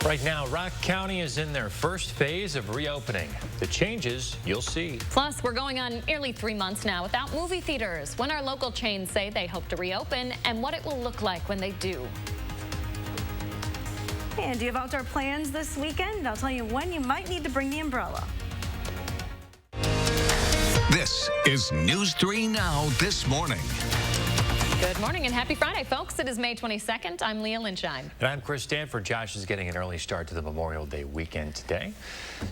Right now, Rock County is in their first phase of reopening. The changes you'll see. Plus, we're going on nearly 3 months now without movie theaters. When our local chains say they hope to reopen and what it will look like when they do. And do you have outdoor plans this weekend? I'll tell you when you might need to bring the umbrella. This is News 3 Now this morning. Good morning and happy Friday, folks. It is May 22nd. I'm Leah Lynchime. And I'm Chris Stanford. Josh is getting an early start to the Memorial Day weekend today.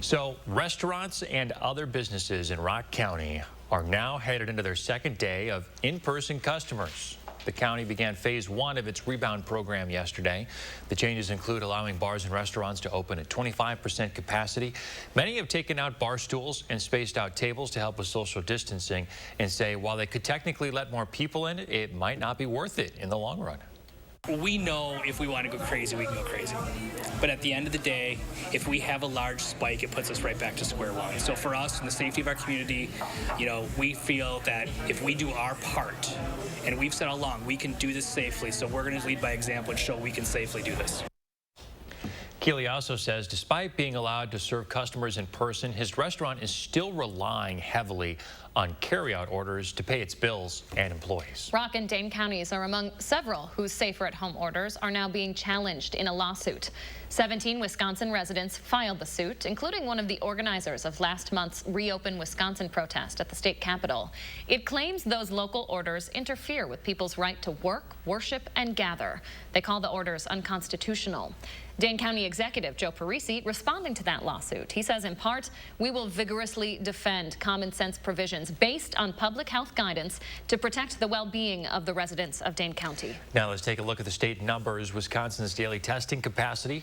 So restaurants and other businesses in Rock County are now headed into their second day of in-person customers. The county began phase 1 of its rebound program yesterday. The changes include allowing bars and restaurants to open at 25% capacity. Many have taken out bar stools and spaced out tables to help with social distancing and say while they could technically let more people in, it might not be worth it in the long run. We know if we want to go crazy, we can go crazy. But at the end of the day, if we have a large spike, it puts us right back to square one. So for us and the safety of our community, we feel that if we do our part, and we've said all along, we can do this safely. So we're going to lead by example and show we can safely do this. Keeley also says despite being allowed to serve customers in person, his restaurant is still relying heavily on carryout orders to pay its bills and employees. Rock and Dane counties are among several whose safer at home orders are now being challenged in a lawsuit. 17 Wisconsin residents filed the suit, including one of the organizers of last month's Reopen Wisconsin protest at the state capitol. It claims those local orders interfere with people's right to work, worship, and gather. They call the orders unconstitutional. Dane County Executive Joe Parisi responding to that lawsuit. He says, in part, we will vigorously defend common sense provisions based on public health guidance to protect the well-being of the residents of Dane County. Now let's take a look at the state numbers. Wisconsin's daily testing capacity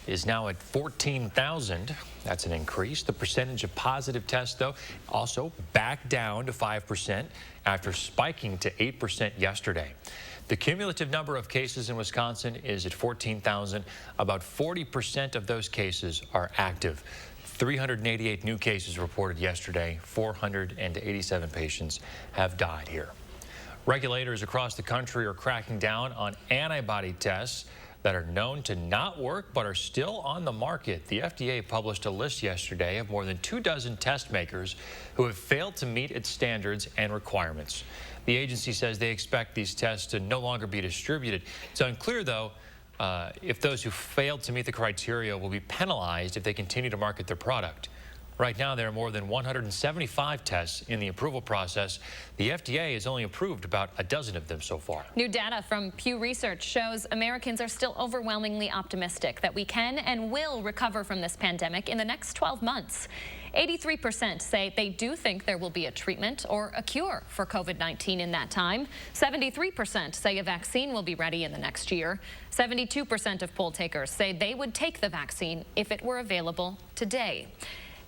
is now at 14,000. That's an increase. The percentage of positive tests, though, also back down to 5% after spiking to 8% yesterday. The cumulative number of cases in Wisconsin is at 14,000. About 40% of those cases are active. 388 new cases reported yesterday. 487 patients have died here. Regulators across the country are cracking down on antibody tests that are known to not work but are still on the market. The FDA published a list yesterday of more than 24 test makers who have failed to meet its standards and requirements. The agency says they expect these tests to no longer be distributed. It's unclear, though, if those who failed to meet the criteria will be penalized if they continue to market their product. Right now, there are more than 175 tests in the approval process. The FDA has only approved about a dozen of them so far. New data from Pew Research shows Americans are still overwhelmingly optimistic that we can and will recover from this pandemic in the next 12 months. 83% say they do think there will be a treatment or a cure for COVID-19 in that time. 73% say a vaccine will be ready in the next year. 72% of poll takers say they would take the vaccine if it were available today.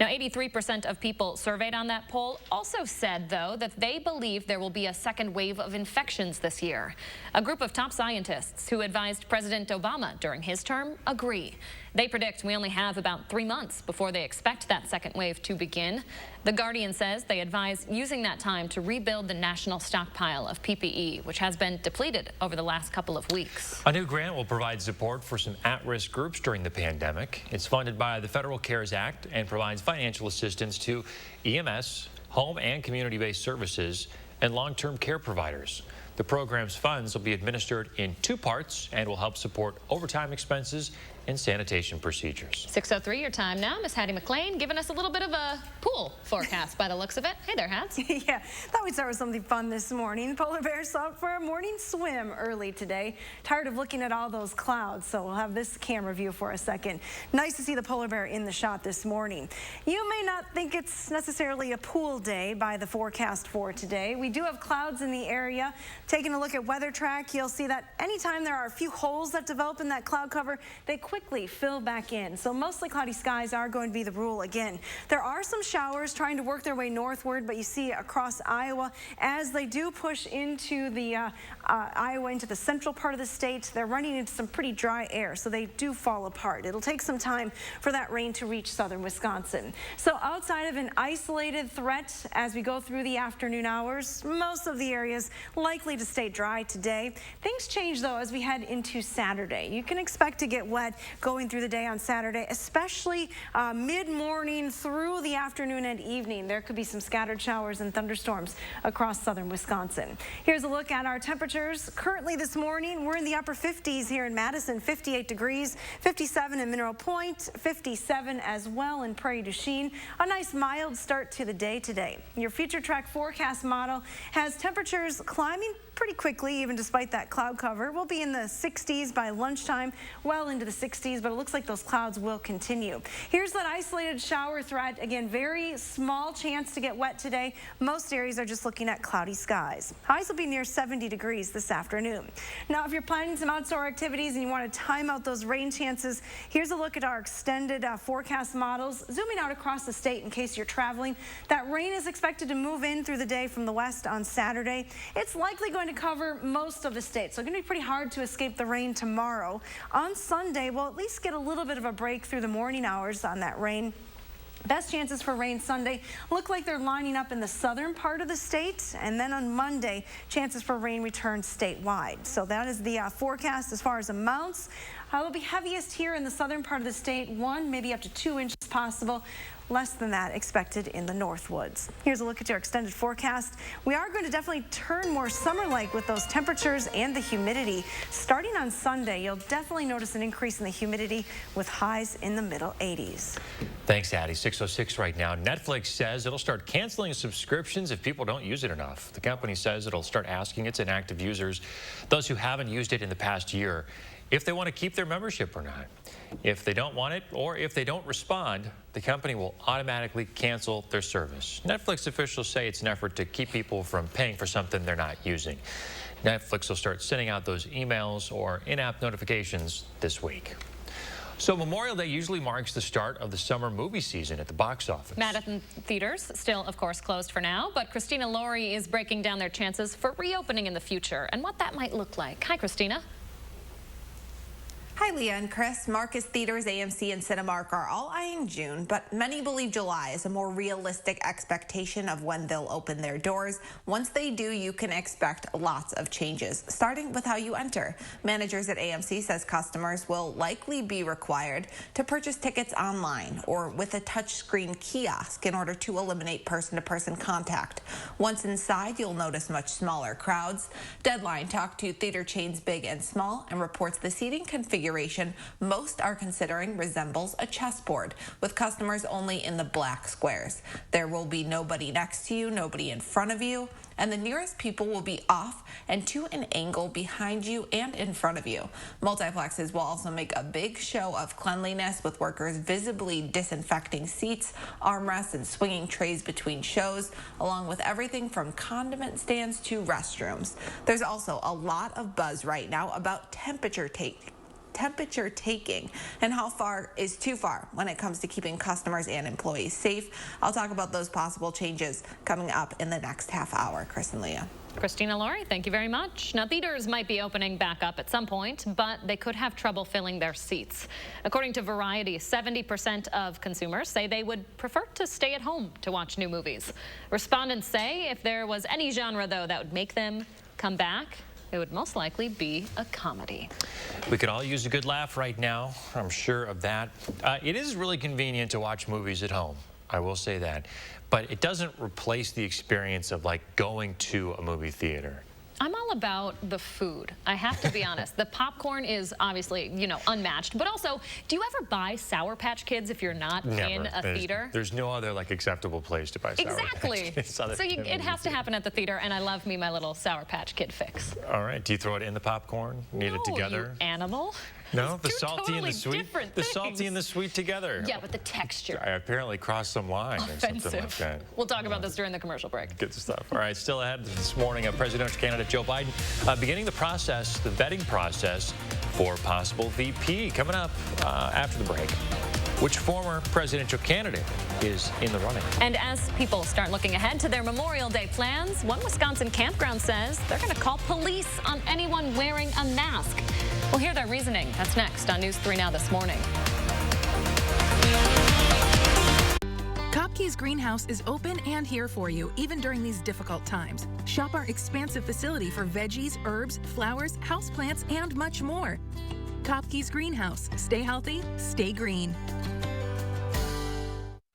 Now, 83% of people surveyed on that poll also said, though, that they believe there will be a second wave of infections this year. A group of top scientists who advised President Obama during his term agree. They predict we only have about 3 months before they expect that second wave to begin. The Guardian says they advise using that time to rebuild the national stockpile of PPE, which has been depleted over the last couple of weeks. A new grant will provide support for some at-risk groups during the pandemic. It's funded by the Federal CARES Act and provides financial assistance to EMS, home and community-based services, and long-term care providers. The program's funds will be administered in 2 parts and will help support overtime expenses and sanitation procedures. 6:03 your time now. Miss Hattie McLean giving us a little bit of a pool forecast by the looks of it. Hey there, Hats. Yeah, thought we'd start with something fun this morning. Polar bears out for a morning swim early today. Tired of looking at all those clouds, so we'll have this camera view for a second. Nice to see the polar bear in the shot this morning. You may not think it's necessarily a pool day by the forecast for today. We do have clouds in the area. Taking a look at Weather Track, you'll see that anytime there are a few holes that develop in that cloud cover, they quickly fill back in. So mostly cloudy skies are going to be the rule again. There are some showers trying to work their way northward, but you see across Iowa as they do push into the Iowa, into the central part of the state, they're running into some pretty dry air, so they do fall apart. It'll take some time for that rain to reach southern Wisconsin. So outside of an isolated threat as we go through the afternoon hours, most of the areas likely to stay dry today. Things change though as we head into Saturday. You can expect to get wet going through the day on Saturday, especially mid-morning through the afternoon and evening. There could be some scattered showers and thunderstorms across southern Wisconsin. Here's a look at our temperatures. Currently this morning, we're in the upper 50s here in Madison, 58 degrees, 57 in Mineral Point, 57 as well in Prairie du Chien. A nice mild start to the day today. Your Future Track forecast model has temperatures climbing pretty quickly, even despite that cloud cover. We'll be in the 60s by lunchtime, well into the 60s, but it looks like those clouds will continue. Here's that isolated shower threat. Again, very small chance to get wet today. Most areas are just looking at cloudy skies. Highs will be near 70 degrees this afternoon. Now, if you're planning some outdoor activities and you want to time out those rain chances, here's a look at our extended forecast models. Zooming out across the state in case you're traveling, that rain is expected to move in through the day from the west on Saturday. It's likely going to cover most of the state, so it's going to be pretty hard to escape the rain tomorrow. On Sunday, we'll at least get a little bit of a break through the morning hours on that rain. Best chances for rain Sunday look like they're lining up in the southern part of the state, and then on Monday, chances for rain return statewide. So that is the forecast as far as amounts. It'll be heaviest here in the southern part of the state, 1, maybe up to 2 inches possible. Less than that expected in the Northwoods. Here's a look at your extended forecast. We are going to definitely turn more summer-like with those temperatures and the humidity. Starting on Sunday, you'll definitely notice an increase in the humidity with highs in the middle 80s. Thanks, Addie. 6:06 right now. Netflix says it'll start canceling subscriptions if people don't use it enough. The company says it'll start asking its inactive users, those who haven't used it in the past year, if they want to keep their membership or not. If they don't want it or if they don't respond, the company will automatically cancel their service. Netflix officials say it's an effort to keep people from paying for something they're not using. Netflix will start sending out those emails or in-app notifications this week. So Memorial Day usually marks the start of the summer movie season at the box office. Madison theaters still, of course, closed for now, but Christina Laurie is breaking down their chances for reopening in the future and what that might look like. Hi, Christina. Hi, Leah and Chris. Marcus Theaters, AMC, and Cinemark are all eyeing June, but many believe July is a more realistic expectation of when they'll open their doors. Once they do, you can expect lots of changes, starting with how you enter. Managers at AMC says customers will likely be required to purchase tickets online or with a touchscreen kiosk in order to eliminate person-to-person contact. Once inside, you'll notice much smaller crowds. Deadline talked to theater chains big and small and reports the seating configuration most are considering resembles a chessboard, with customers only in the black squares. There will be nobody next to you, nobody in front of you, and the nearest people will be off and to an angle behind you and in front of you. Multiplexes will also make a big show of cleanliness, with workers visibly disinfecting seats, armrests, and swinging trays between shows, along with everything from condiment stands to restrooms. There's also a lot of buzz right now about temperature taking and how far is too far when it comes to keeping customers and employees safe. I'll talk about those possible changes coming up in the next half hour. Chris and Leah. Christina Laurie, thank you very much. Now, theaters might be opening back up at some point, but they could have trouble filling their seats. According to Variety, 70% of consumers say they would prefer to stay at home to watch new movies. Respondents say if there was any genre, though, that would make them come back, it would most likely be a comedy. We could all use a good laugh right now. I'm sure of that. It is really convenient to watch movies at home. I will say that. But it doesn't replace the experience of like going to a movie theater. I'm all about the food. I have to be honest. The popcorn is obviously, you know, unmatched. But also, do you ever buy Sour Patch Kids if you're not in a theater? There's no other like acceptable place to buy Sour Patch Kids. So it has to happen at the theater, and I love me my little Sour Patch Kid fix. All right. Do you throw it in the popcorn? Eat it together? You animal. No, the Two salty totally and the sweet. different Salty and the sweet together. Yeah, but the texture. I apparently crossed some line or something like that. We'll talk about this during the commercial break. Good stuff. All right, still ahead this morning, presidential candidate Joe Biden beginning the process, the vetting process for possible VP. Coming up after the break. Which former presidential candidate is in the running? And as people start looking ahead to their Memorial Day plans, one Wisconsin campground says they're going to call police on anyone wearing a mask. We'll hear their reasoning. That's next on News 3 Now this morning. Kopke's Greenhouse is open and here for you, even during these difficult times. Shop our expansive facility for veggies, herbs, flowers, houseplants, and much more. Kopke's Greenhouse. Stay healthy, stay green.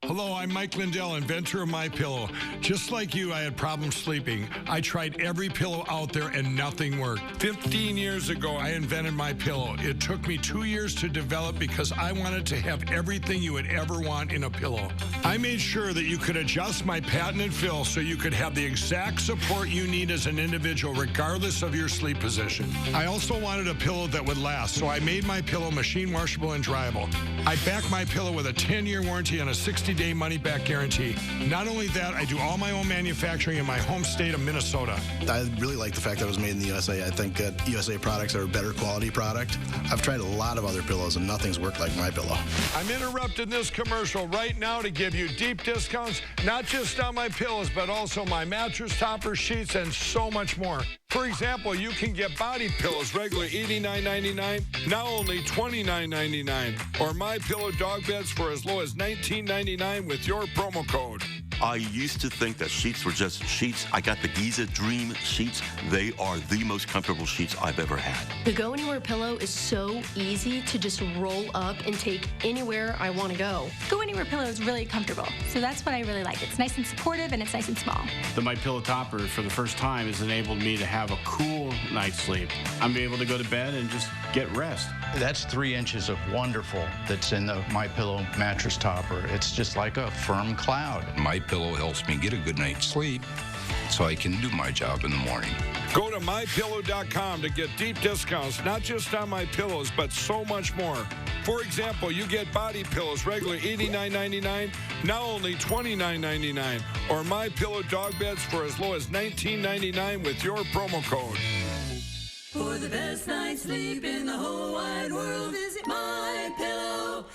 Hello, I'm Mike Lindell, inventor of MyPillow. Just like you, I had problems sleeping. I tried every pillow out there and nothing worked. 15 years ago, I invented MyPillow. It took me 2 years to develop because I wanted to have everything you would ever want in a pillow. I made sure that you could adjust my patented fill so you could have the exact support you need as an individual, regardless of your sleep position. I also wanted a pillow that would last, so I made MyPillow machine washable and dryable. I back MyPillow with a 10-year warranty and a 60-day money-back guarantee. Not only that, I do all my own manufacturing in my home state of Minnesota. I really like the fact that it was made in the USA. I think that USA products are a better quality product. I've tried a lot of other pillows and nothing's worked like MyPillow. I'm interrupting this commercial right now to give you deep discounts, not just on my pillows, but also my mattress toppers, sheets, and so much more. For example, you can get body pillows regular $89.99, now only $29.99, or MyPillow dog beds for as low as $19.99 with your promo code. I used to think that sheets were just sheets. I got the Giza Dream sheets. They are the most comfortable sheets I've ever had. The Go Anywhere pillow is so easy to just roll up and take anywhere I want to go. Go Anywhere pillow is really comfortable, so that's what I really like. It's nice and supportive and it's nice and small. The MyPillow topper, for the first time, has enabled me to have a cool night's sleep. I'm able to go to bed and just get rest. That's 3 inches of wonderful that's in the MyPillow mattress topper. It's just like a firm cloud. MyPillow helps me get a good night's sleep so I can do my job in the morning. Go to MyPillow.com to get deep discounts, not just on my pillows, but so much more. For example, you get body pillows regular $89.99, now only $29.99, or MyPillow dog beds for as low as $19.99 with your promo code. For the best night's sleep in the whole wide world, visit MyPillow.com.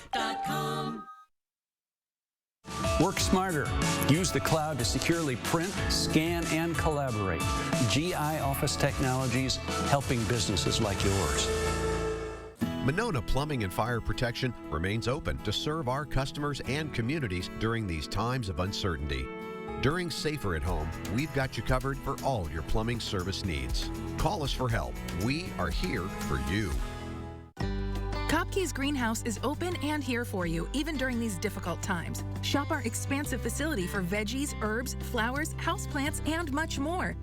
Work smarter. Use the cloud to securely print, scan, and collaborate. GI Office Technologies, helping businesses like yours. Monona Plumbing and Fire Protection remains open to serve our customers and communities during these times of uncertainty. During Safer at Home, we've got you covered for all your plumbing service needs. Call us for help. We are here for you. Kopke's Greenhouse is open and here for you, even during these difficult times. Shop our expansive facility for veggies, herbs, flowers, houseplants, and much more.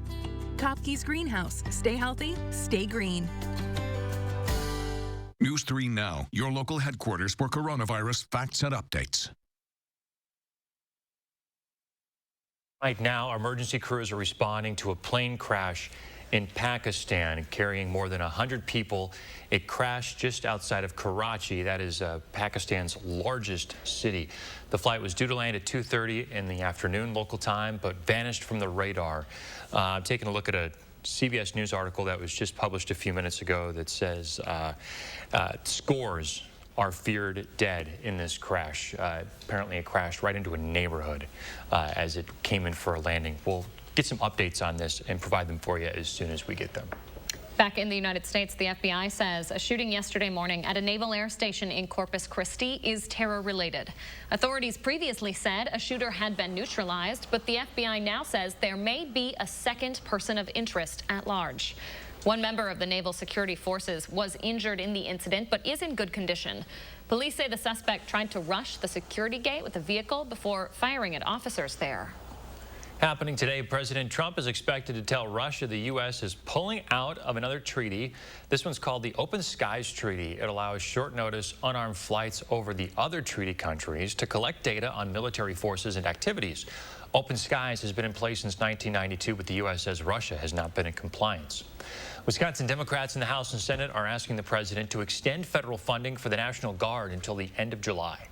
Kopke's Greenhouse. Stay healthy, stay green. News 3 Now, your local headquarters for coronavirus facts and updates. Right now, emergency crews are responding to a plane crash in Pakistan carrying more than 100 people. It crashed just outside of Karachi. That is Pakistan's largest city. The flight was due to land at 2:30 in the afternoon local time, but vanished from the radar. I'm taking a look at a CBS News article that was just published a few minutes ago that says scores are feared dead in this crash. Apparently it crashed right into a neighborhood as it came in for a landing. We'll get some updates on this and provide them for you as soon as we get them. Back in the United States, the FBI says a shooting yesterday morning at a naval air station in Corpus Christi is terror-related. Authorities previously said a shooter had been neutralized, but the FBI now says there may be a second person of interest at large. One member of the Naval Security Forces was injured in the incident, but is in good condition. Police say the suspect tried to rush the security gate with a vehicle before firing at officers there. Happening today, President Trump is expected to tell Russia the U.S. is pulling out of another treaty. This one's called the Open Skies Treaty. It allows short-notice, unarmed flights over the other treaty countries to collect data on military forces and activities. Open Skies has been in place since 1992, but the U.S. says Russia has not been in compliance. Wisconsin Democrats in the House and Senate are asking the president to extend federal funding for the National Guard until the end of July.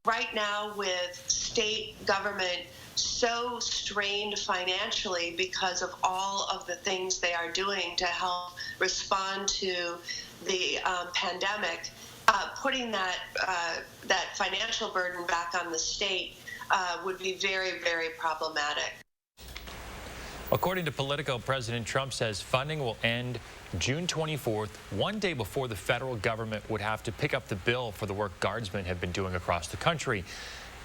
Right now, with state government so strained financially because of all of the things they are doing to help respond to the pandemic, putting that financial burden back on the state would be very, very problematic. According to Politico, President Trump says funding will end June 24th, one day before the federal government would have to pick up the bill for the work guardsmen have been doing across the country.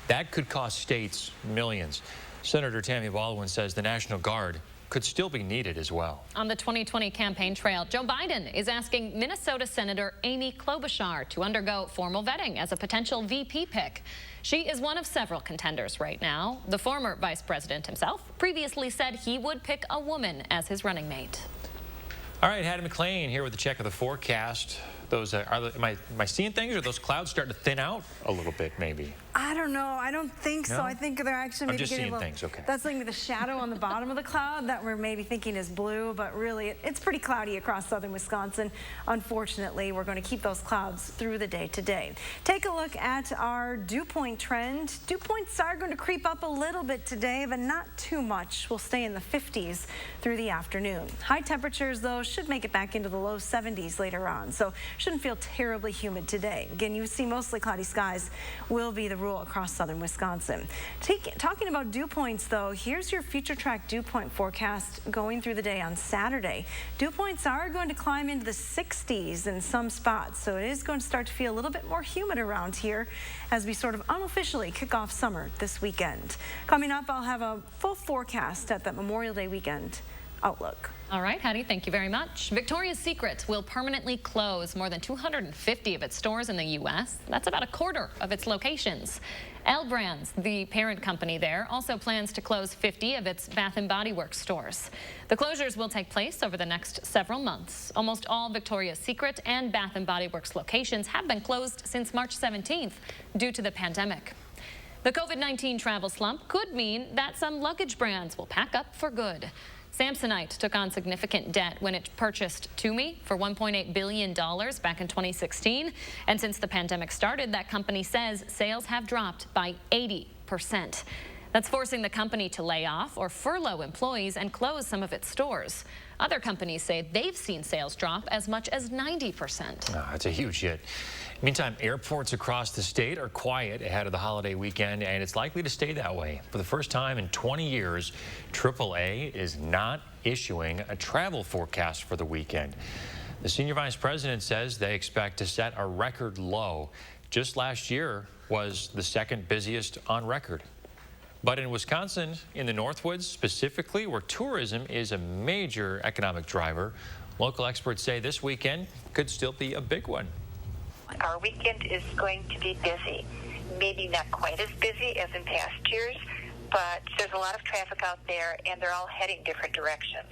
That could cost states millions. Senator Tammy Baldwin says the National Guard could still be needed as well. On the 2020 campaign trail, Joe Biden is asking Minnesota Senator Amy Klobuchar to undergo formal vetting as a potential VP pick. She is one of several contenders right now. The former vice president himself previously said he would pick a woman as his running mate. All right, Hattie McLean here with a check of the forecast. Those am I seeing things, or are those clouds starting to thin out a little bit, maybe? I don't know. I don't think so. No? I think they're actually I'm maybe just getting seeing a little, things, okay. That's like the shadow on the bottom of the cloud that we're maybe thinking is blue, but really it's pretty cloudy across southern Wisconsin. Unfortunately, we're going to keep those clouds through the day today. Take a look at our dew point trend. Dew points are going to creep up a little bit today, but not too much. We'll stay in the 50s through the afternoon. High temperatures, though, should make it back into the low 70s later on, so shouldn't feel terribly humid today. Again, you see mostly cloudy skies will be the rule across southern Wisconsin. Talking about dew points, though, here's your future track dew point forecast going through the day on Saturday. Dew points are going to climb into the 60s in some spots, so it is going to start to feel a little bit more humid around here as we sort of unofficially kick off summer this weekend. Coming up, I'll have a full forecast at the Memorial Day weekend outlook. All right, Hattie, thank you very much. Victoria's Secret will permanently close more than 250 of its stores in the U.S. That's about a quarter of its locations. L Brands, the parent company there, also plans to close 50 of its Bath & Body Works stores. The closures will take place over the next several months. Almost all Victoria's Secret and Bath & Body Works locations have been closed since March 17th due to the pandemic. The COVID-19 travel slump could mean that some luggage brands will pack up for good. Samsonite took on significant debt when it purchased Tumi for $1.8 billion back in 2016. And since the pandemic started, that company says sales have dropped by 80%. That's forcing the company to lay off or furlough employees and close some of its stores. Other companies say they've seen sales drop as much as 90%. That's a huge hit. Meantime, airports across the state are quiet ahead of the holiday weekend, and it's likely to stay that way. For the first time in 20 years, AAA is not issuing a travel forecast for the weekend. The senior vice president says they expect to set a record low. Just last year was the second busiest on record. But in Wisconsin, in the Northwoods specifically, where tourism is a major economic driver, local experts say this weekend could still be a big one. Our weekend is going to be busy. Maybe not quite as busy as in past years, but there's a lot of traffic out there, and they're all heading different directions.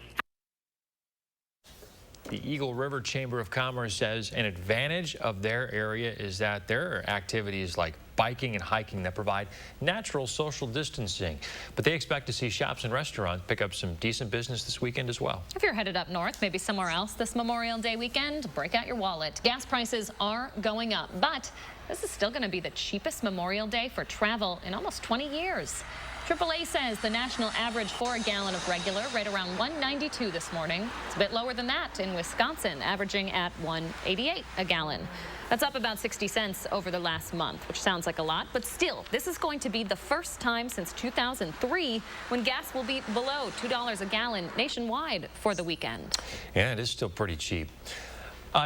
The Eagle River Chamber of Commerce says an advantage of their area is that there are activities like biking and hiking that provide natural social distancing. But they expect to see shops and restaurants pick up some decent business this weekend as well. If you're headed up north, maybe somewhere else this Memorial Day weekend, break out your wallet. Gas prices are going up, but this is still going to be the cheapest Memorial Day for travel in almost 20 years. AAA says the national average for a gallon of regular right around $1.92 this morning. It's a bit lower than that in Wisconsin, averaging at $1.88 a gallon. That's up about 60 cents over the last month, which sounds like a lot, but still, this is going to be the first time since 2003 when gas will be below $2 a gallon nationwide for the weekend. Yeah, it is still pretty cheap.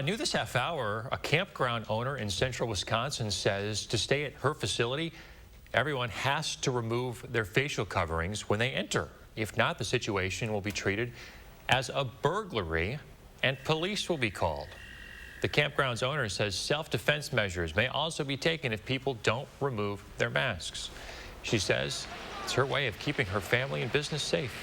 New this half hour, a campground owner in central Wisconsin says to stay at her facility, everyone has to remove their facial coverings when they enter. If not, the situation will be treated as a burglary and police will be called. The campground's owner says self-defense measures may also be taken if people don't remove their masks. She says it's her way of keeping her family and business safe.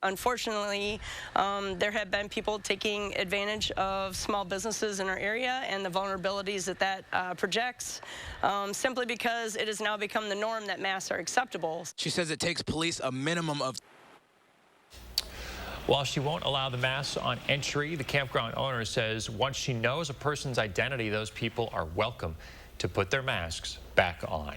Unfortunately, there have been people taking advantage of small businesses in our area and the vulnerabilities that projects, simply because it has now become the norm that masks are acceptable. She says it takes police a minimum of... While she won't allow the masks on entry, the campground owner says once she knows a person's identity, those people are welcome to put their masks back on.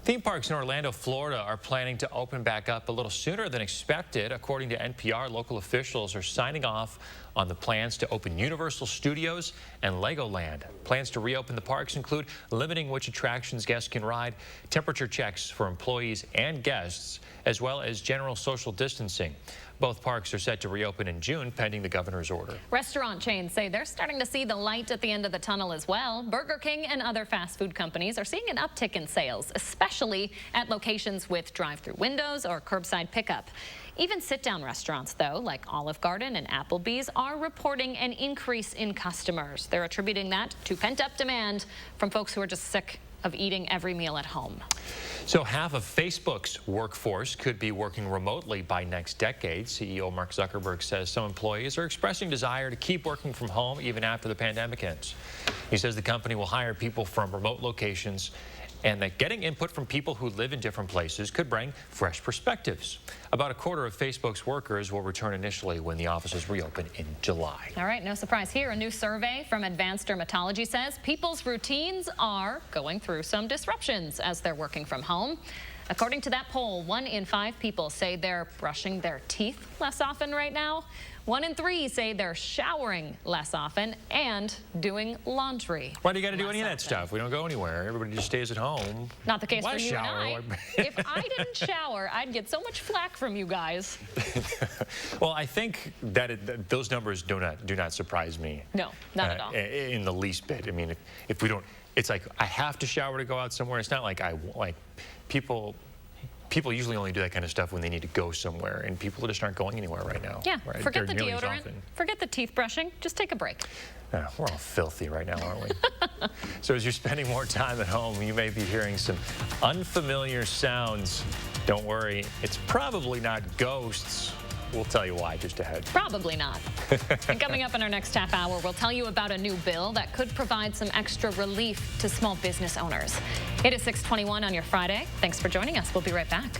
Theme parks in Orlando, Florida are planning to open back up a little sooner than expected. According to NPR, local officials are signing off on the plans to open Universal Studios and Legoland. Plans to reopen the parks include limiting which attractions guests can ride, temperature checks for employees and guests, as well as general social distancing. Both parks are set to reopen in June, pending the governor's order. Restaurant chains say they're starting to see the light at the end of the tunnel as well. Burger King and other fast food companies are seeing an uptick in sales, especially at locations with drive-through windows or curbside pickup. Even sit-down restaurants, though, like Olive Garden and Applebee's, are reporting an increase in customers. They're attributing that to pent-up demand from folks who are just sick of eating every meal at home. So half of Facebook's workforce could be working remotely by next decade. CEO Mark Zuckerberg says some employees are expressing desire to keep working from home even after the pandemic ends. He says the company will hire people from remote locations and that getting input from people who live in different places could bring fresh perspectives. About a quarter of Facebook's workers will return initially when the offices reopen in July. All right, no surprise here. A new survey from Advanced Dermatology says people's routines are going through some disruptions as they're working from home. According to that poll, 1 in 5 people say they're brushing their teeth less often right now. 1 in 3 say they're showering less often and doing laundry. Why do you got to do any of that stuff? We don't go anywhere. Everybody just stays at home. Not the case Why for you and I. If I didn't shower, I'd get so much flack from you guys. Well, I think that those numbers do not surprise me. No, not at all. In the least bit. I mean, if we don't, it's like I have to shower to go out somewhere. It's not like people usually only do that kind of stuff when they need to go somewhere, and people just aren't going anywhere right now. Yeah, right? Forget the Nearly as deodorant, often. forget the teeth brushing, just take a break. We're all filthy right now, aren't we? So as you're spending more time at home, you may be hearing some unfamiliar sounds. Don't worry, it's probably not ghosts. We'll tell you why just ahead. Probably not. And coming up in our next half hour, we'll tell you about a new bill that could provide some extra relief to small business owners. It is 6:21 on your Friday. Thanks for joining us. We'll be right back.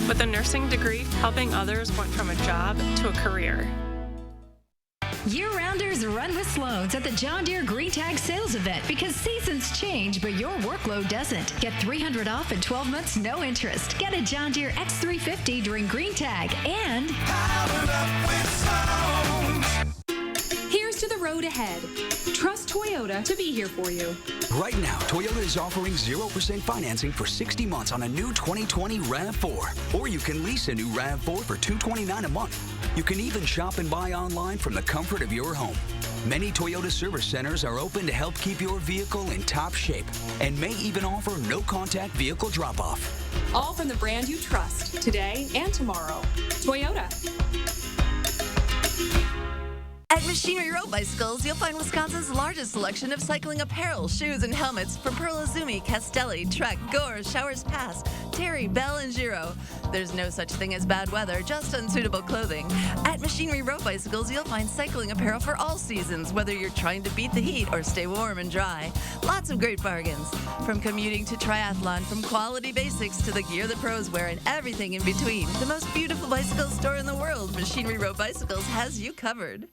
With a nursing degree, helping others went from a job to a career. Year-rounders run with Sloan's at the John Deere Green Tag sales event because seasons change, but your workload doesn't. Get $300 off and 12 months, no interest. Get a John Deere X350 during Green Tag and Here's to the road ahead. Trust Toyota to be here for you. Right now, Toyota is offering 0% financing for 60 months on a new 2020 RAV4. Or you can lease a new RAV4 for $229 a month. You can even shop and buy online from the comfort of your home. Many Toyota service centers are open to help keep your vehicle in top shape and may even offer no-contact vehicle drop-off. All from the brand you trust today and tomorrow. Toyota. At Machinery Road Bicycles, you'll find Wisconsin's largest selection of cycling apparel, shoes, and helmets from Pearl Izumi, Castelli, Trek, Gore, Showers Pass, Terry, Bell, and Giro. There's no such thing as bad weather, just unsuitable clothing. At Machinery Road Bicycles, you'll find cycling apparel for all seasons, whether you're trying to beat the heat or stay warm and dry. Lots of great bargains. From commuting to triathlon, from quality basics to the gear the pros wear, and everything in between. The most beautiful bicycle store in the world, Machinery Road Bicycles, has you covered.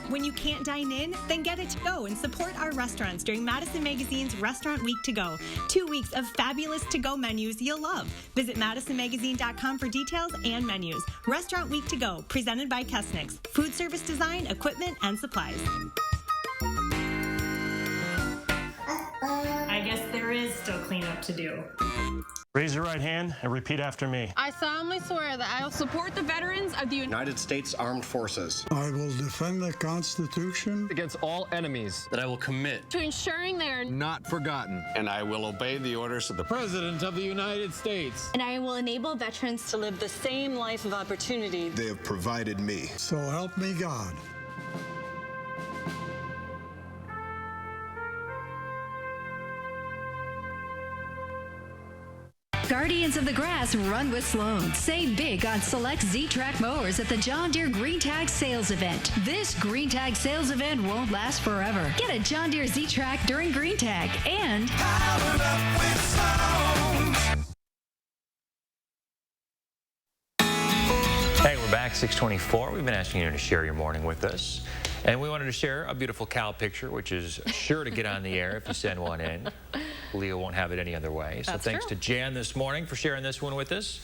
When you can't dine in, then get it to go and support our restaurants during Madison Magazine's Restaurant Week to Go. 2 weeks of fabulous to-go menus you'll love. Visit madisonmagazine.com for details and menus. Restaurant Week to Go, presented by Kesnick's. Food service design, equipment, and supplies. I guess there is still cleanup to do. Raise your right hand and repeat after me. I solemnly swear that I will support the veterans of the United States Armed Forces. I will defend the Constitution against all enemies. That I will commit to ensuring they are not forgotten. And I will obey the orders of the President of the United States. And I will enable veterans to live the same life of opportunity they have provided me. So help me God. Guardians of the Grass run with Sloan. Save big on select Z-Track mowers at the John Deere Green Tag sales event. This Green Tag sales event won't last forever. Get a John Deere Z-Track during Green Tag and power up with Sloan. Hey, we're back, 624. We've been asking you to share your morning with us. And we wanted to share a beautiful cow picture, which is sure to get on the air if you send one in. Leo won't have it any other way. So thanks to Jan this morning for sharing this one with us.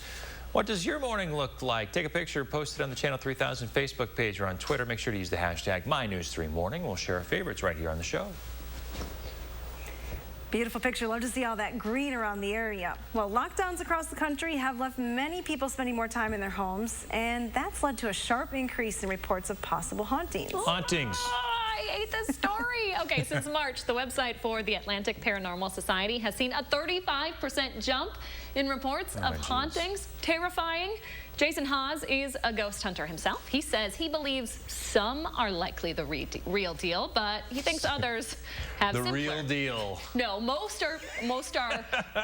What does your morning look like? Take a picture, post it on the Channel 3000 Facebook page or on Twitter. Make sure to use the hashtag MyNews3Morning. We'll share our favorites right here on the show. Beautiful picture. Love to see all that green around the area. Well, lockdowns across the country have left many people spending more time in their homes, and that's led to a sharp increase in reports of possible hauntings. Hauntings. I hate this story. Okay, since March, the website for the Atlantic Paranormal Society has seen a 35% jump in reports of hauntings. Terrifying. Jason Haas is a ghost hunter himself. He says he believes some are likely the real deal, but he thinks others have the simpler. Real deal. No, most are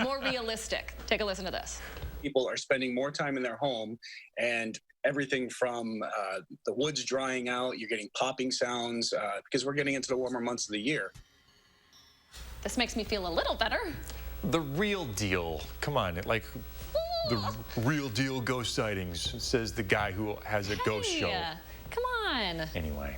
more realistic. Take a listen to this. People are spending more time in their home, and everything from the woods drying out, you're getting popping sounds because we're getting into the warmer months of the year. This makes me feel a little better. The real deal. Come on, like the real deal ghost sightings, says the guy who has a ghost show. Come on. Anyway,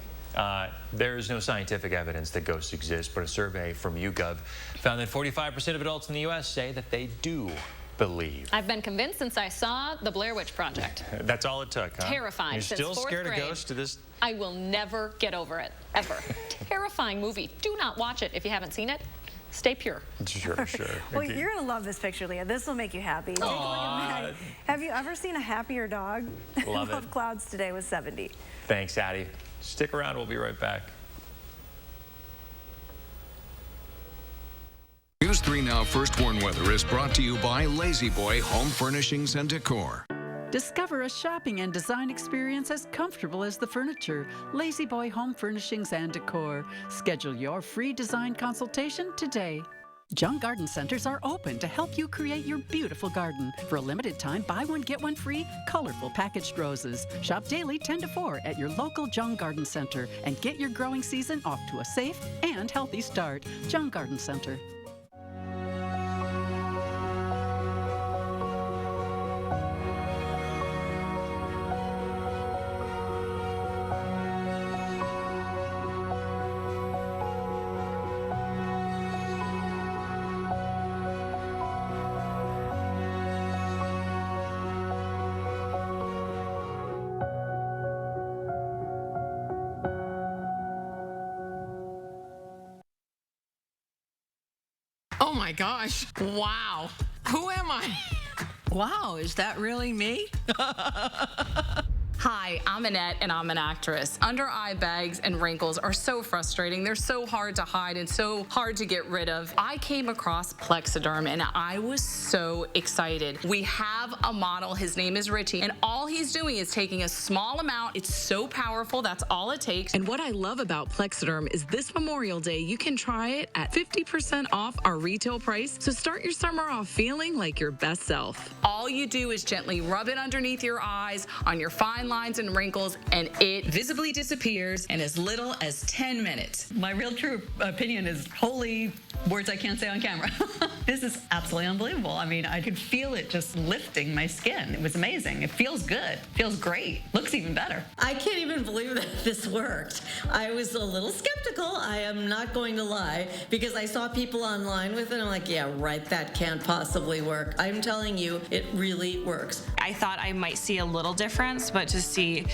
there is no scientific evidence that ghosts exist, but a survey from YouGov found that 45% of adults in the U.S. say that they do believe. I've been convinced since I saw the Blair Witch Project. That's all it took, huh? Terrifying. You're Since still fourth scared grade, of ghosts to this? I will never get over it, ever. Terrifying movie. Do not watch it if you haven't seen it. Stay pure. Sure, sure. Well, you're going to love this picture, Leah. This will make you happy. Take a look at that. Have you ever seen a happier dog? Love it. Above clouds today was 70. Thanks, Addie. Stick around. We'll be right back. News 3 Now First Warn Weather is brought to you by Lazy Boy Home Furnishings and Decor. Discover a shopping and design experience as comfortable as the furniture. Lazy Boy Home Furnishings and Decor. Schedule your free design consultation today. Jung Garden Centers are open to help you create your beautiful garden. For a limited time, buy one, get one free, colorful packaged roses. Shop daily 10 to 4 at your local Jung Garden Center and get your growing season off to a safe and healthy start. Jung Garden Center. Oh my gosh. Wow. Who am I? Wow, is that really me? Hi, I'm Annette, and I'm an actress. Under eye bags and wrinkles are so frustrating. They're so hard to hide and so hard to get rid of. I came across Plexiderm, and I was so excited. We have a model. His name is Richie, and all he's doing is taking a small amount. It's so powerful. That's all it takes. And what I love about Plexiderm is this Memorial Day, you can try it at 50% off our retail price. So start your summer off feeling like your best self. All you do is gently rub it underneath your eyes, on your fine lines and wrinkles, and it visibly disappears in as little as 10 minutes. My real true opinion is holy words I can't say on camera. This is absolutely unbelievable. I mean, I could feel it just lifting my skin. It was amazing. It feels good. Feels great. Looks even better. I can't even believe that this worked. I was a little skeptical, I am not going to lie, because I saw people online with it and I'm like, yeah, right, that can't possibly work. I'm telling you, it really works. I thought I might see a little difference, but to see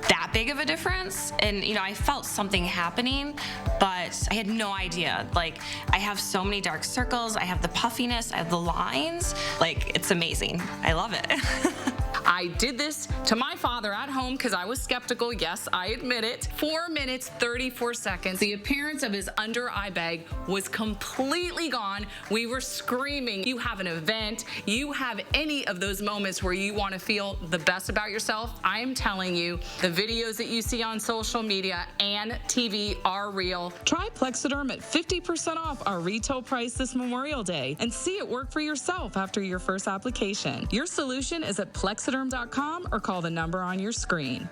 that big of a difference, and you know, I felt something happening, but I had no idea. Like, I have so many dark circles, I have the puffiness, I have the lines. Like, it's amazing. I love it. I I did this to my father at home because I was skeptical. Yes, I admit it. 4 minutes, 34 seconds. The appearance of his under eye bag was completely gone. We were screaming. You have an event, you have any of those moments where you want to feel the best about yourself. I am telling you, the videos that you see on social media and TV are real. Try Plexiderm at 50% off our retail price this Memorial Day and see it work for yourself after your first application. Your solution is at plexiderm.com or call the number on your screen.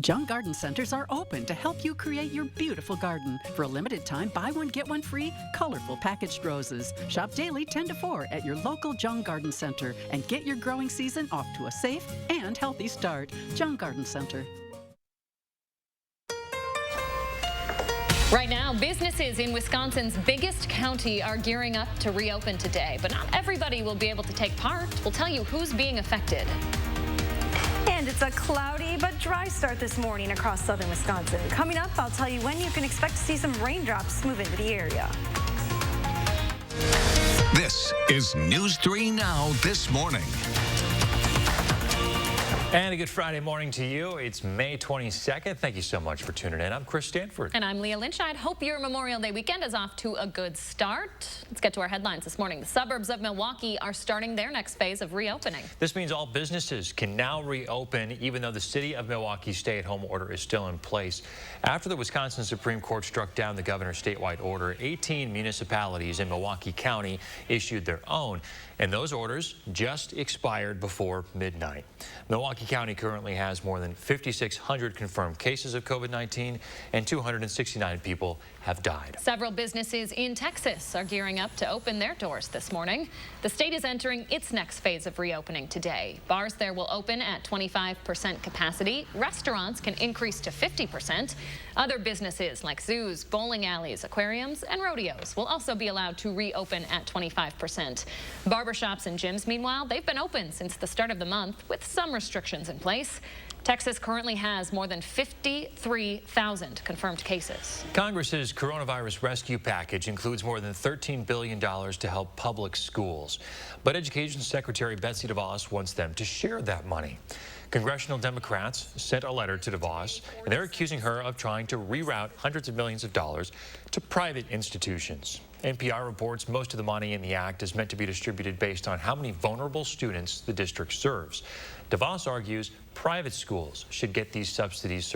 Jung Garden Centers are open to help you create your beautiful garden. For a limited time, buy one, get one free, colorful packaged roses. Shop daily 10 to 4 at your local Jung Garden Center and get your growing season off to a safe and healthy start. Jung Garden Center. Right now, businesses in Wisconsin's biggest county are gearing up to reopen today, but not everybody will be able to take part. We'll tell you who's being affected. And it's a cloudy but dry start this morning across southern Wisconsin. Coming up, I'll tell you when you can expect to see some raindrops move into the area. This is News 3 Now this morning. And a good Friday morning to you. It's May 22nd. Thank you so much for tuning in. I'm Chris Stanford. And I'm Leah Lynch. I hope your Memorial Day weekend is off to a good start. Let's get to our headlines this morning. The suburbs of Milwaukee are starting their next phase of reopening. This means all businesses can now reopen, even though the city of Milwaukee's stay-at-home order is still in place. After the Wisconsin Supreme Court struck down the governor's statewide order, 18 municipalities in Milwaukee County issued their own, and those orders just expired before midnight. Milwaukee County currently has more than 5,600 confirmed cases of COVID-19 and 269 people have died. Several businesses in Texas are gearing up to open their doors this morning. The state is entering its next phase of reopening today. Bars there will open at 25% capacity. Restaurants can increase to 50%. Other businesses like zoos, bowling alleys, aquariums, and rodeos will also be allowed to reopen at 25%. Barbershops and gyms, meanwhile, they've been open since the start of the month with some restrictions in place. Texas currently has more than 53,000 confirmed cases. Congress's coronavirus rescue package includes more than $13 billion to help public schools. But Education Secretary Betsy DeVos wants them to share that money. Congressional Democrats sent a letter to DeVos, and they're accusing her of trying to reroute hundreds of millions of dollars to private institutions. NPR reports most of the money in the act is meant to be distributed based on how many vulnerable students the district serves. DeVos argues private schools should get these subsidized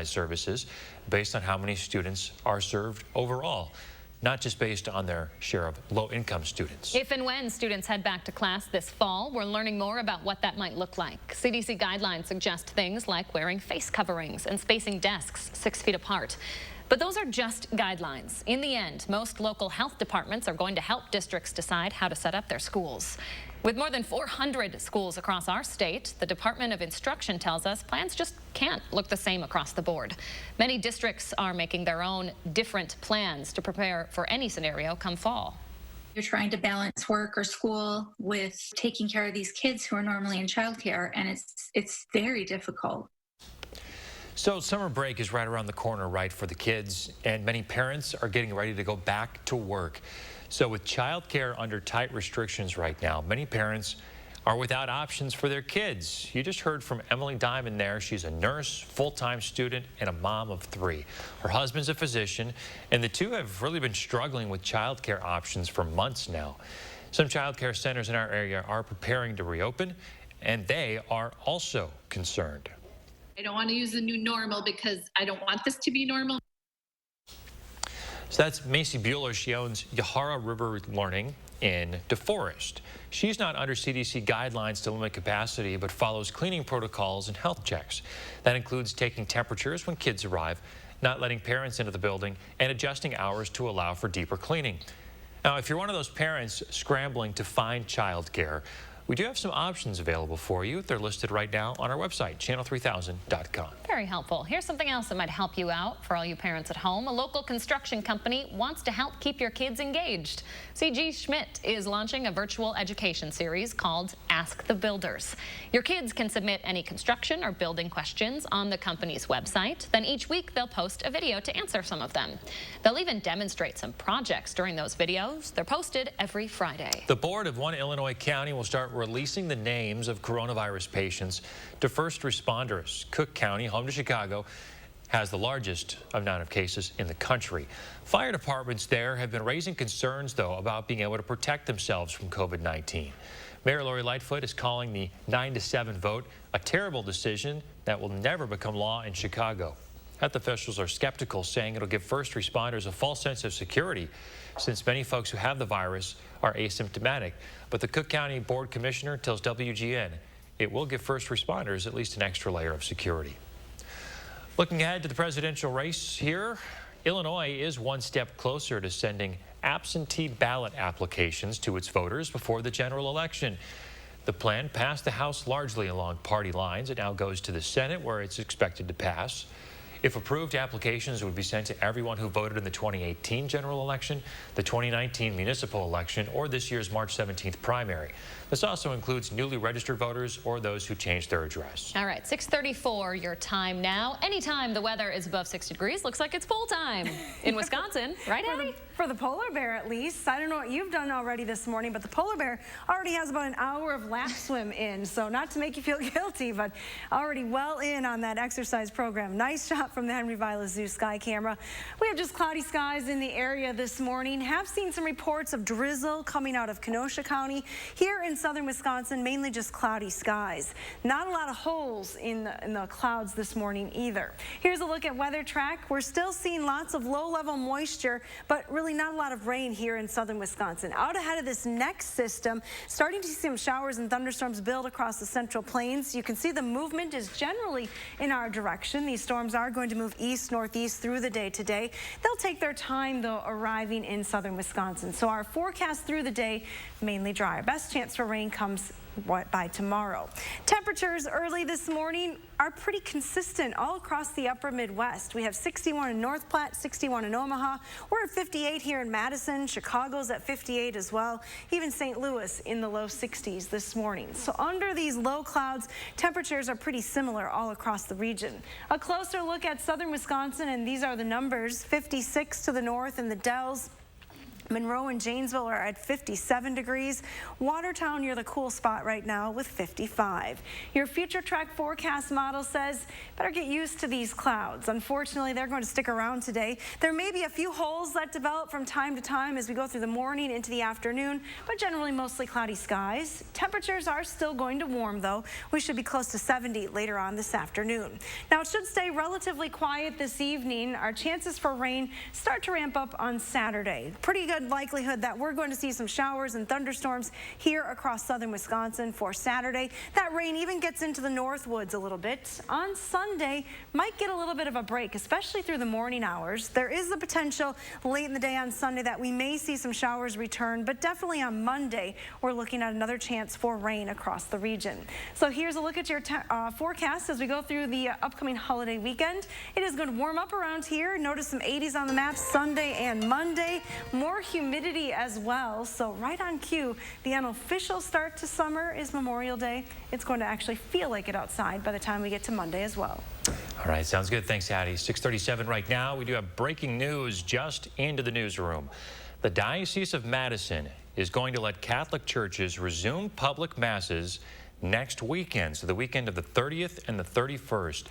services based on how many students are served overall, not just based on their share of low-income students. If and when students head back to class this fall, we're learning more about what that might look like. CDC guidelines suggest things like wearing face coverings and spacing desks 6 feet apart. But those are just guidelines. In the end, most local health departments are going to help districts decide how to set up their schools. With more than 400 schools across our state, the Department of Instruction tells us plans just can't look the same across the board. Many districts are making their own different plans to prepare for any scenario come fall. You're trying to balance work or school with taking care of these kids who are normally in childcare, and it's very difficult. So summer break is right around the corner, right, for the kids, and many parents are getting ready to go back to work. So with childcare under tight restrictions right now, many parents are without options for their kids. You just heard from Emily Diamond there. She's a nurse, full-time student, and a mom of 3. Her husband's a physician, and the two have really been struggling with childcare options for months now. Some childcare centers in our area are preparing to reopen, and they are also concerned. I don't want to use the new normal because I don't want this to be normal. So that's Macy Bueller. She owns Yahara River Learning in DeForest. She's not under CDC guidelines to limit capacity, but follows cleaning protocols and health checks. That includes taking temperatures when kids arrive, not letting parents into the building, and adjusting hours to allow for deeper cleaning. Now, if you're one of those parents scrambling to find childcare, We do have some options available for you. They're listed right now on our website, channel3000.com. Very helpful. Here's something else that might help you out for all you parents at home. A local construction company wants to help keep your kids engaged. C.G. Schmidt is launching a virtual education series called Ask the Builders. Your kids can submit any construction or building questions on the company's website. Then each week they'll post a video to answer some of them. They'll even demonstrate some projects during those videos. They're posted every Friday. The board of one Illinois county will start releasing the names of coronavirus patients to first responders. Cook County, home to Chicago, has the largest amount of cases in the country. Fire departments there have been raising concerns, though, about being able to protect themselves from COVID-19. Mayor Lori Lightfoot is calling the 9-7 vote a terrible decision that will never become law in Chicago. Health officials are skeptical, saying it'll give first responders a false sense of security, since many folks who have the virus are asymptomatic. But the Cook County Board Commissioner tells WGN it will give first responders at least an extra layer of security. Looking ahead to the presidential race here, Illinois is one step closer to sending absentee ballot applications to its voters before the general election. The plan passed the House largely along party lines. It now goes to the Senate, where it's expected to pass. If approved, applications would be sent to everyone who voted in the 2018 general election, the 2019 municipal election, or this year's March 17th primary. This also includes newly registered voters or those who changed their address. All right, 6:34 your time now. Anytime the weather is above 60 degrees, looks like it's full time in Wisconsin, right, Abby? For the polar bear, at least. I don't know what you've done already this morning, but the polar bear already has about an hour of lap swim in. So not to make you feel guilty, but already well in on that exercise program. Nice shot from the Henry Vila Zoo Sky Camera. We have just cloudy skies in the area this morning. Have seen some reports of drizzle coming out of Kenosha County. Here in southern Wisconsin, mainly just cloudy skies. Not a lot of holes in the clouds this morning either. Here's a look at Weather Track. We're still seeing lots of low-level moisture, but really not a lot of rain here in southern Wisconsin. Out ahead of this next system, starting to see some showers and thunderstorms build across the central plains. You can see the movement is generally in our direction. These storms are going to move east-northeast through the day today. They'll take their time, though, arriving in southern Wisconsin. So our forecast through the day, mainly dry. Our best chance for rain comes by tomorrow. Temperatures early this morning are pretty consistent all across the upper Midwest. We have 61 in North Platte, 61 in Omaha. We're at 58 here in Madison. Chicago's at 58 as well. Even St. Louis in the low 60s this morning. So under these low clouds, temperatures are pretty similar all across the region. A closer look at southern Wisconsin, and these are the numbers. 56 to the north in the Dells. Monroe and Janesville are at 57 degrees. Watertown near the cool spot right now with 55. Your future track forecast model says better get used to these clouds. Unfortunately, they're going to stick around today. There may be a few holes that develop from time to time as we go through the morning into the afternoon, but generally mostly cloudy skies. Temperatures are still going to warm, though. We should be close to 70 later on this afternoon. Now, it should stay relatively quiet this evening. Our chances for rain start to ramp up on Saturday. Pretty good likelihood that we're going to see some showers and thunderstorms here across southern Wisconsin for Saturday. That rain even gets into the Northwoods a little bit. On Sunday, might get a little bit of a break, especially through the morning hours. There is the potential late in the day on Sunday that we may see some showers return, but definitely on Monday, we're looking at another chance for rain across the region. So here's a look at your forecast as we go through the upcoming holiday weekend. It is going to warm up around here. Notice some 80s on the map Sunday and Monday. More humidity as well, so right on cue. The unofficial start to summer is Memorial Day. It's going to actually feel like it outside by the time we get to Monday as well. All right, sounds good. Thanks, Addie. 6:37 right now. We do have breaking news just into the newsroom. The Diocese of Madison is going to let Catholic churches resume public masses next weekend, so the weekend of the 30th and the 31st.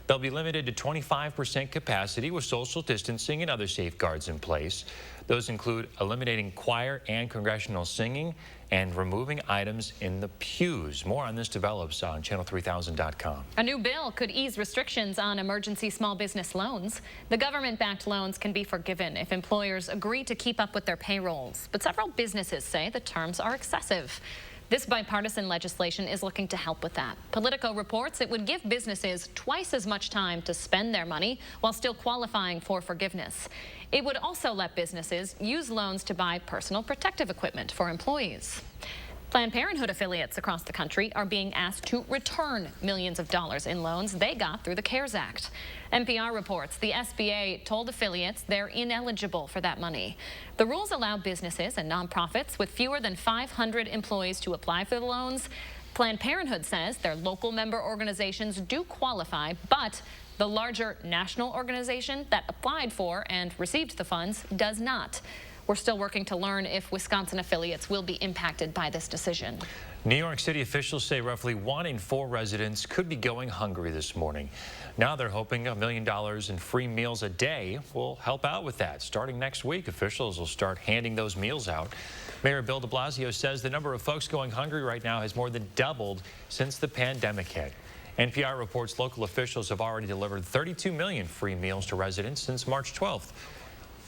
They'll be limited to 25% capacity with social distancing and other safeguards in place. Those include eliminating choir and congregational singing and removing items in the pews. More on this develops on channel3000.com. A new bill could ease restrictions on emergency small business loans. The government-backed loans can be forgiven if employers agree to keep up with their payrolls. But several businesses say the terms are excessive. This bipartisan legislation is looking to help with that. Politico reports it would give businesses twice as much time to spend their money while still qualifying for forgiveness. It would also let businesses use loans to buy personal protective equipment for employees. Planned Parenthood affiliates across the country are being asked to return millions of dollars in loans they got through the CARES Act. NPR reports the SBA told affiliates they're ineligible for that money. The rules allow businesses and nonprofits with fewer than 500 employees to apply for the loans. Planned Parenthood says their local member organizations do qualify, but the larger national organization that applied for and received the funds does not. We're still working to learn if Wisconsin affiliates will be impacted by this decision. New York City officials say roughly 1 in 4 residents could be going hungry this morning. Now they're hoping $1 million in free meals a day will help out with that. Starting next week, officials will start handing those meals out. Mayor Bill de Blasio says the number of folks going hungry right now has more than doubled since the pandemic hit. NPR reports local officials have already delivered 32 million free meals to residents since March 12th.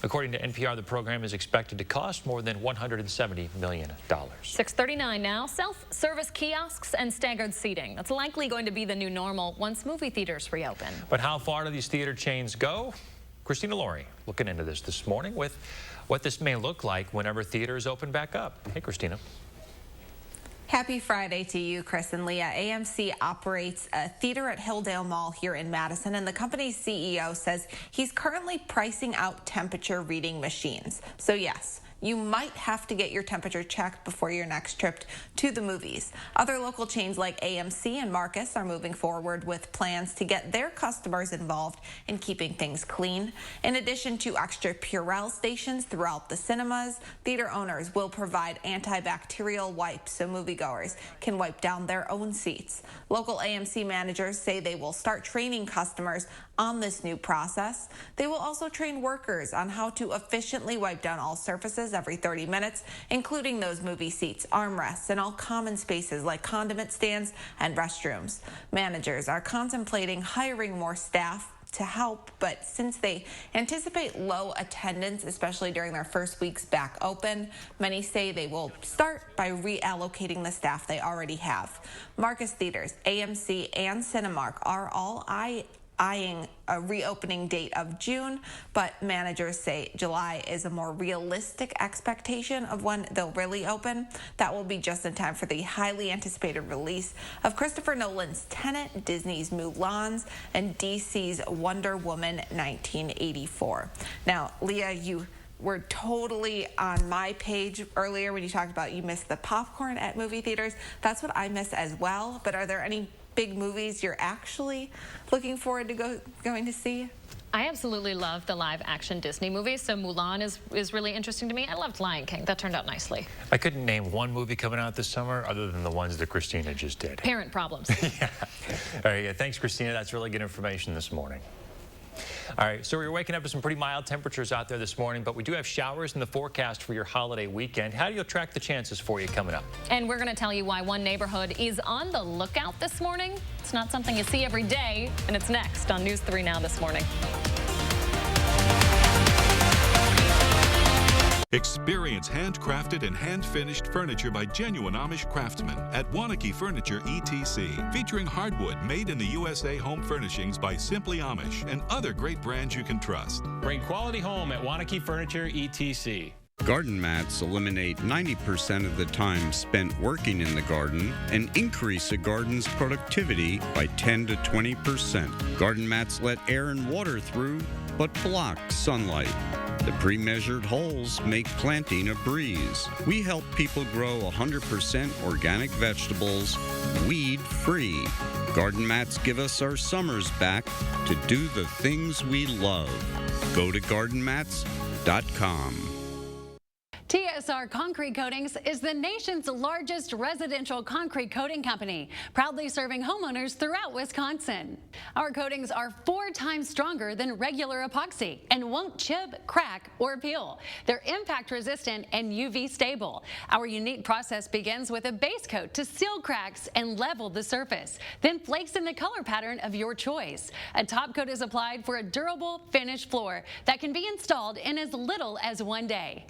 According to NPR, the program is expected to cost more than $170 million. 6:39 now. Self-service kiosks and staggered seating. That's likely going to be the new normal once movie theaters reopen. But how far do these theater chains go? Christina Laurie looking into this morning with what this may look like whenever theaters open back up. Hey, Christina. Happy Friday to you, Chris and Leah. AMC operates a theater at Hilldale Mall here in Madison, and the company's CEO says he's currently pricing out temperature reading machines. So yes, you might have to get your temperature checked before your next trip to the movies. Other local chains like AMC and Marcus are moving forward with plans to get their customers involved in keeping things clean. In addition to extra Purell stations throughout the cinemas, theater owners will provide antibacterial wipes so moviegoers can wipe down their own seats. Local AMC managers say they will start training customers on this new process. They will also train workers on how to efficiently wipe down all surfaces every 30 minutes, including those movie seats, armrests, and all common spaces like condiment stands and restrooms. Managers are contemplating hiring more staff to help, but since they anticipate low attendance, especially during their first weeks back open, many say they will start by reallocating the staff they already have. Marcus Theaters, AMC, and Cinemark are all eyeing a reopening date of June, but managers say July is a more realistic expectation of when they'll really open. That will be just in time for the highly anticipated release of Christopher Nolan's Tenet, Disney's Mulan, and DC's Wonder Woman 1984. Now, Leah, you were totally on my page earlier when you talked about you missed the popcorn at movie theaters. That's what I miss as well, but are there any big movies you're actually looking forward to going to see? I absolutely love the live action Disney movies, so Mulan is really interesting to me. I loved Lion King. That turned out nicely. I couldn't name one movie coming out this summer other than the ones that Christina just did. Parent problems. Yeah. All right, yeah, thanks, Christina. That's really good information this morning. All right, so we're waking up to some pretty mild temperatures out there this morning, but we do have showers in the forecast for your holiday weekend. How do you track the chances for you coming up? And we're going to tell you why one neighborhood is on the lookout this morning. It's not something you see every day, and it's next on News 3 Now this morning. Experience handcrafted and hand-finished furniture by genuine Amish craftsmen at Waunakee Furniture ETC, featuring hardwood made in the USA home furnishings by Simply Amish and other great brands you can trust. Bring quality home at Waunakee Furniture ETC. Garden mats eliminate 90% of the time spent working in the garden and increase a garden's productivity by 10 to 20%. Garden mats let air and water through, but block sunlight. The pre-measured holes make planting a breeze. We help people grow 100% organic vegetables, weed-free. Garden mats give us our summers back to do the things we love. Go to gardenmats.com. TSR Concrete Coatings is the nation's largest residential concrete coating company, proudly serving homeowners throughout Wisconsin. Our coatings are 4 times stronger than regular epoxy and won't chip, crack, or peel. They're impact resistant and UV stable. Our unique process begins with a base coat to seal cracks and level the surface, then flakes in the color pattern of your choice. A top coat is applied for a durable finished floor that can be installed in as little as 1 day.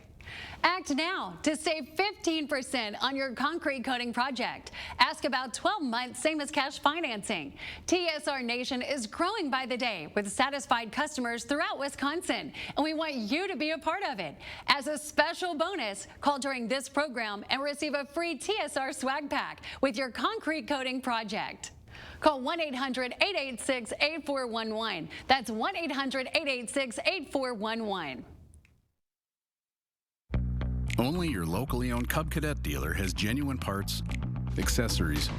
Act now to save 15% on your concrete coating project. Ask about 12 months, same as cash financing. TSR Nation is growing by the day with satisfied customers throughout Wisconsin, and we want you to be a part of it. As a special bonus, call during this program and receive a free TSR swag pack with your concrete coating project. Call 1-800-886-8411. That's 1-800-886-8411. Only your locally owned Cub Cadet dealer has genuine parts, accessories,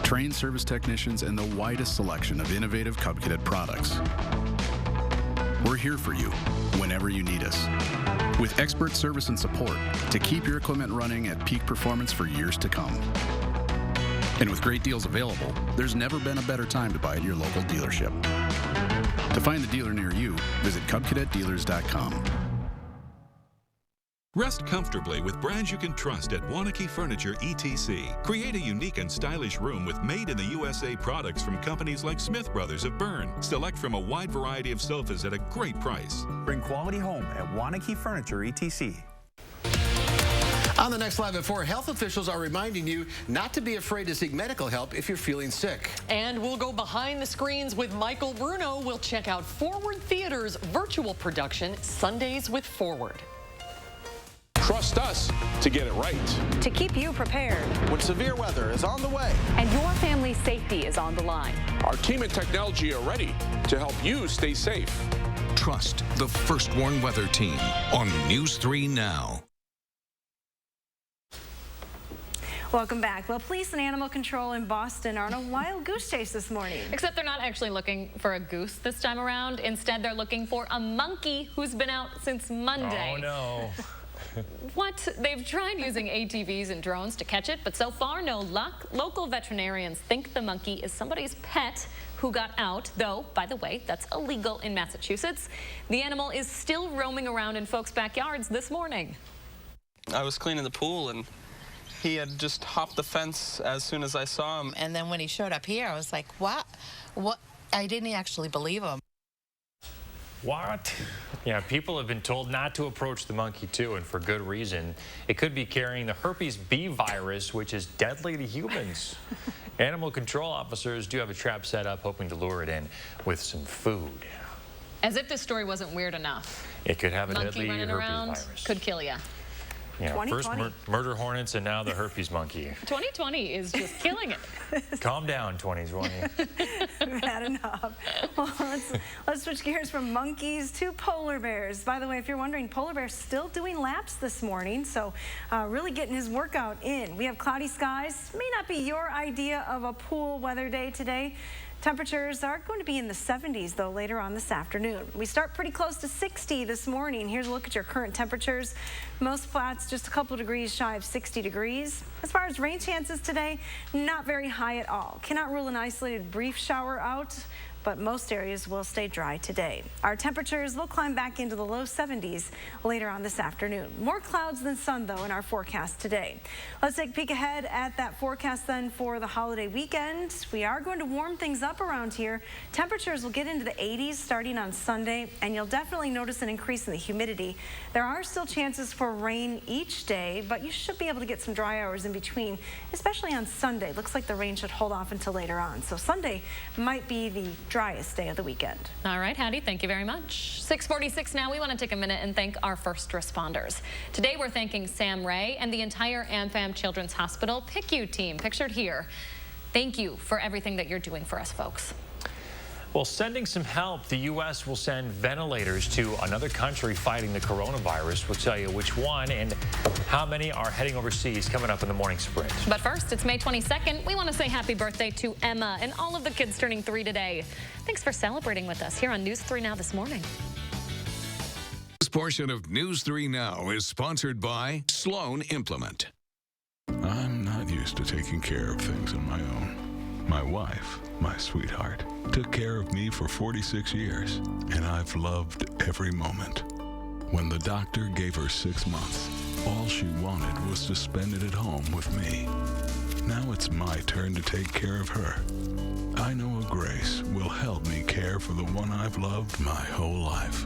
trained service technicians, and the widest selection of innovative Cub Cadet products. We're here for you whenever you need us, with expert service and support to keep your equipment running at peak performance for years to come. And with great deals available, there's never been a better time to buy at your local dealership. To find the dealer near you, visit CubCadetDealers.com. Rest comfortably with brands you can trust at Waunakee Furniture ETC. Create a unique and stylish room with made-in-the-USA products from companies like Smith Brothers of Bern. Select from a wide variety of sofas at a great price. Bring quality home at Waunakee Furniture ETC. On the next Live at 4, health officials are reminding you not to be afraid to seek medical help if you're feeling sick. And we'll go behind the screens with Michael Bruno. We'll check out Forward Theater's virtual production, Sundays with Forward. Trust us to get it right. To keep you prepared when severe weather is on the way and your family's safety is on the line. Our team and technology are ready to help you stay safe. Trust the First Warn Weather Team on News 3 Now. Welcome back. Well, police and animal control in Boston are on a wild goose chase this morning. Except they're not actually looking for a goose this time around. Instead, they're looking for a monkey who's been out since Monday. Oh, no. What? They've tried using ATVs and drones to catch it, but so far, no luck. Local veterinarians think the monkey is somebody's pet who got out, though, by the way, that's illegal in Massachusetts. The animal is still roaming around in folks' backyards this morning. I was cleaning the pool and he had just hopped the fence as soon as I saw him. And then when he showed up here, I was like, what? I didn't actually believe him. What? Yeah, people have been told not to approach the monkey, too, and for good reason. It could be carrying the herpes B virus, which is deadly to humans. Animal control officers do have a trap set up, hoping to lure it in with some food. As if this story wasn't weird enough. It could have a monkey deadly running herpes around virus. Could kill you. Yeah, first murder hornets and now the herpes monkey. 2020 is just killing it. Calm down, 2020. We've had enough. Well, let's switch gears from monkeys to polar bears. By the way, if you're wondering, polar bear's still doing laps this morning, so really getting his workout in. We have cloudy skies. May not be your idea of a pool weather day today. Temperatures are going to be in the 70s, though, later on this afternoon. We start pretty close to 60 this morning. Here's a look at your current temperatures. Most flats just a couple of degrees shy of 60 degrees. As far as rain chances today, not very high at all. Cannot rule an isolated brief shower out, but most areas will stay dry today. Our temperatures will climb back into the low 70s later on this afternoon. More clouds than sun, though, in our forecast today. Let's take a peek ahead at that forecast then for the holiday weekend. We are going to warm things up around here. Temperatures will get into the 80s starting on Sunday, and you'll definitely notice an increase in the humidity. There are still chances for rain each day, but you should be able to get some dry hours in between, especially on Sunday. Looks like the rain should hold off until later on. So Sunday might be the driest day of the weekend. All right, Hattie, thank you very much. 6:46 now. We want to take a minute and thank our first responders. Today we're thanking Sam Ray and the entire AmFam Children's Hospital PICU team, pictured here. Thank you for everything that you're doing for us, folks. Well, sending some help, the U.S. will send ventilators to another country fighting the coronavirus. We'll tell you which one and how many are heading overseas coming up in the morning sprint. But first, it's May 22nd. We want to say happy birthday to Emma and all of the kids turning 3 today. Thanks for celebrating with us here on News 3 Now this morning. This portion of News 3 Now is sponsored by Sloan Implement. I'm not used to taking care of things on my own. My wife, my sweetheart, took care of me for 46 years, and I've loved every moment. When the doctor gave her 6 months, all she wanted was to spend it at home with me. Now it's my turn to take care of her. I know a Grace will help me care for the one I've loved my whole life.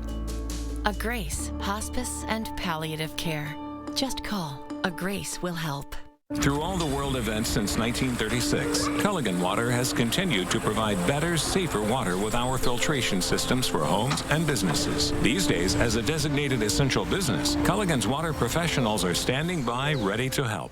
A Grace Hospice and Palliative Care. Just call. A Grace will help. Through all the world events since 1936, Culligan Water has continued to provide better, safer water with our filtration systems for homes and businesses. These days, as a designated essential business, Culligan's water professionals are standing by, ready to help.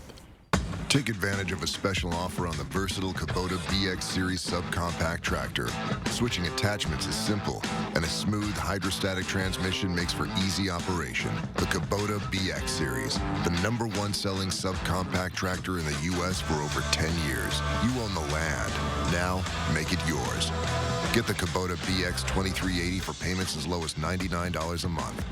Take advantage of a special offer on the versatile Kubota BX Series subcompact tractor. Switching attachments is simple, and a smooth hydrostatic transmission makes for easy operation. The Kubota BX Series, the #1 selling subcompact tractor in the U.S. for over 10 years. You own the land. Now, make it yours. Get the Kubota BX 2380 for payments as low as $99 a month.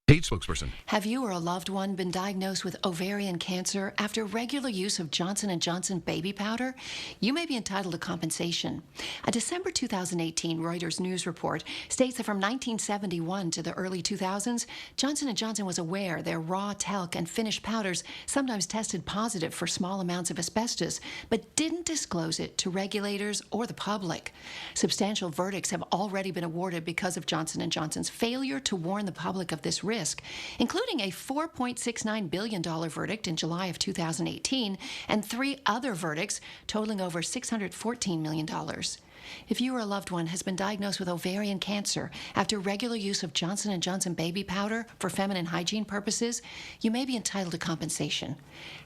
Paid spokesperson. Have you or a loved one been diagnosed with ovarian cancer after regular use of Johnson & Johnson baby powder? You may be entitled to compensation. A December 2018 Reuters news report states that from 1971 to the early 2000s, Johnson & Johnson was aware their raw talc and finished powders sometimes tested positive for small amounts of asbestos, but didn't disclose it to regulators or the public. Substantial verdicts have already been awarded because of Johnson & Johnson's failure to warn the public of this risk, including a $4.69 billion verdict in July of 2018 and 3 other verdicts totaling over $614 million. If you or a loved one has been diagnosed with ovarian cancer after regular use of Johnson & Johnson baby powder for feminine hygiene purposes, you may be entitled to compensation.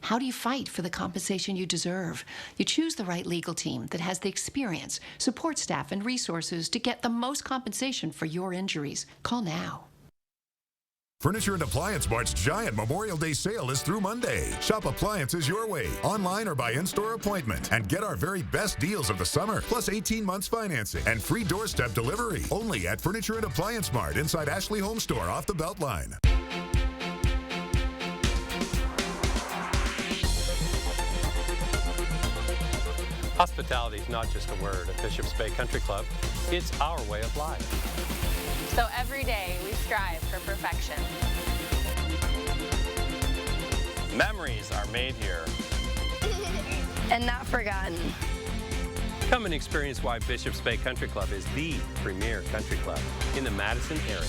How do you fight for the compensation you deserve? You choose the right legal team that has the experience, support staff, and resources to get the most compensation for your injuries. Call now. Furniture and Appliance Mart's giant Memorial Day sale is through Monday. Shop appliances your way, online or by in-store appointment, and get our very best deals of the summer, plus 18 months financing and free doorstep delivery. Only at Furniture and Appliance Mart inside Ashley Home Store off the Beltline. Hospitality is not just a word at Bishop's Bay Country Club. It's our way of life. So every day we strive for perfection. Memories are made here. And not forgotten. Come and experience why Bishop's Bay Country Club is the premier country club in the Madison area.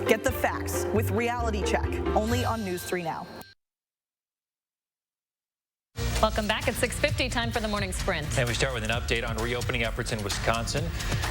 Get the facts with Reality Check, only on News 3 Now. Welcome back at 6:50, time for the morning sprint. And we start with an update on reopening efforts in Wisconsin.